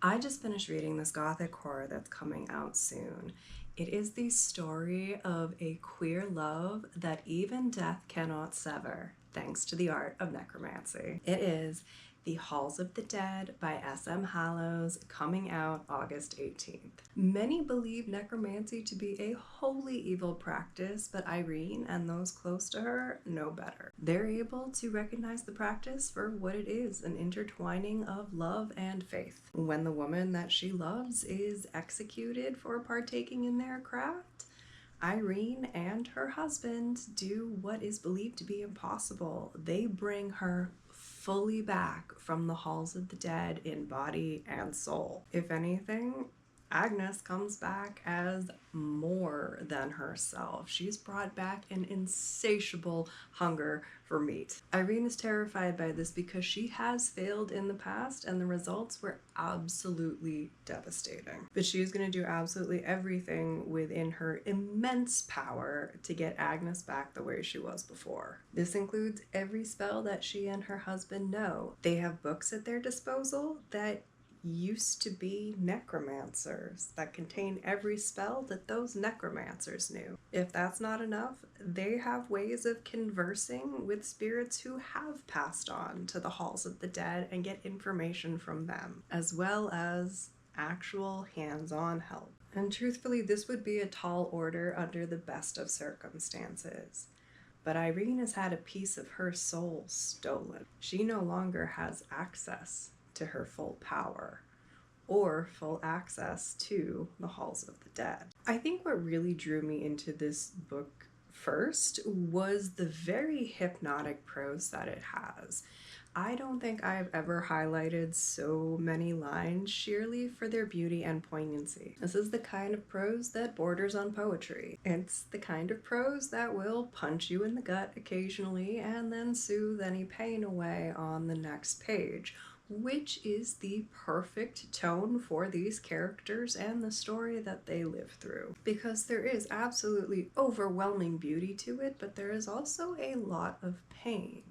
I just finished reading this Gothic horror that's coming out soon. It is the story of a queer love that even death cannot sever, thanks to the art of necromancy. It is The Halls of the Dead by S.M. Hallows, coming out August 18th. Many believe necromancy to be a wholly evil practice, but Irene and those close to her know better. They're able to recognize the practice for what it is, an intertwining of love and faith. When the woman that she loves is executed for partaking in their craft, Irene and her husband do what is believed to be impossible. They bring her fully back from the halls of the dead in body and soul. If anything, Agnes comes back as more than herself. She's brought back an insatiable hunger for meat. Irene is terrified by this because she has failed in the past and the results were absolutely devastating. But she is going to do absolutely everything within her immense power to get Agnes back the way she was before. This includes every spell that she and her husband know. They have books at their disposal that used to be necromancers that contain every spell that those necromancers knew. If that's not enough, they have ways of conversing with spirits who have passed on to the halls of the dead and get information from them, as well as actual hands-on help. And truthfully, this would be a tall order under the best of circumstances. But Irene has had a piece of her soul stolen. She no longer has access to her full power or full access to the halls of the dead. I think what really drew me into this book first was the very hypnotic prose that it has. I don't think I've ever highlighted so many lines sheerly for their beauty and poignancy. This is the kind of prose that borders on poetry. It's the kind of prose that will punch you in the gut occasionally and then soothe any pain away on the next page, which is the perfect tone for these characters and the story that they live through. Because there is absolutely overwhelming beauty to it, but there is also a lot of pain.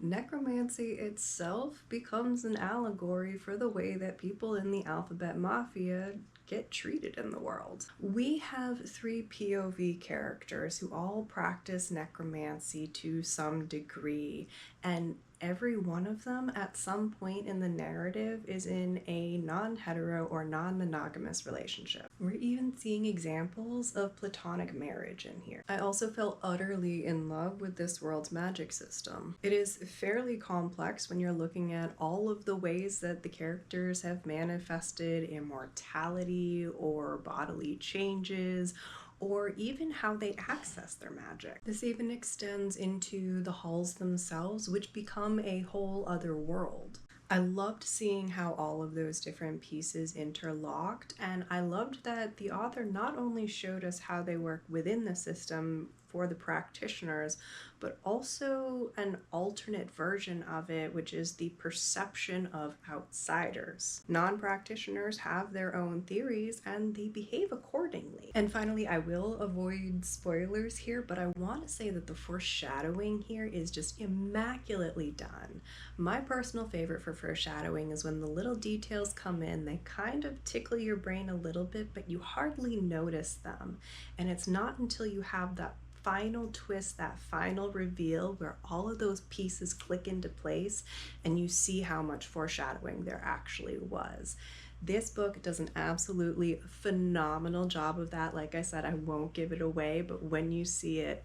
Necromancy itself becomes an allegory for the way that people in the alphabet mafia get treated in the world. We have 3 POV characters who all practice necromancy to some degree, and every one of them at some point in the narrative is in a non-hetero or non-monogamous relationship. We're even seeing examples of platonic marriage in here. I also fell utterly in love with this world's magic system. It is fairly complex when you're looking at all of the ways that the characters have manifested immortality or bodily changes, or even how they access their magic. This even extends into the halls themselves, which become a whole other world. I loved seeing how all of those different pieces interlocked, and I loved that the author not only showed us how they work within the system for the practitioners, but also an alternate version of it, which is the perception of outsiders. Non-practitioners have their own theories and they behave accordingly. And finally, I will avoid spoilers here, but I want to say that the foreshadowing here is just immaculately done. My personal favorite for foreshadowing is when the little details come in, they kind of tickle your brain a little bit, but you hardly notice them. And it's not until you have that final twist, that final reveal where all of those pieces click into place and you see how much foreshadowing there actually was. This book does an absolutely phenomenal job of that. Like I said, I won't give it away, but when you see it,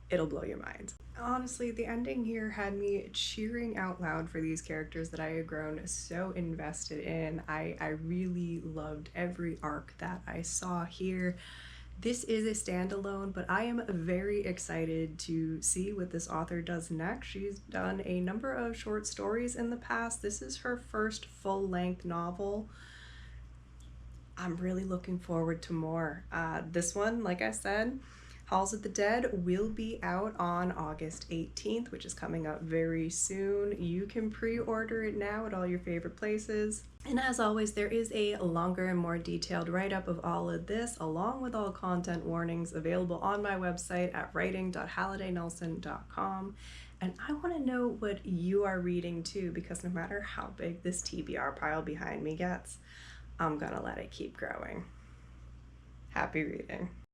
it'll blow your mind. Honestly, the ending here had me cheering out loud for these characters that I had grown so invested in. I really loved every arc that I saw here. This is a standalone, but I am very excited to see what this author does next. She's done a number of short stories in the past. This is her first full-length novel. I'm really looking forward to more. This one, like I said, Halls of the Dead will be out on August 18th, which is coming up very soon. You can pre-order it now at all your favorite places. And as always, there is a longer and more detailed write-up of all of this, along with all content warnings available on my website at writing.hallidaynelson.com. And I want to know what you are reading too, because no matter how big this TBR pile behind me gets, I'm gonna let it keep growing. Happy reading.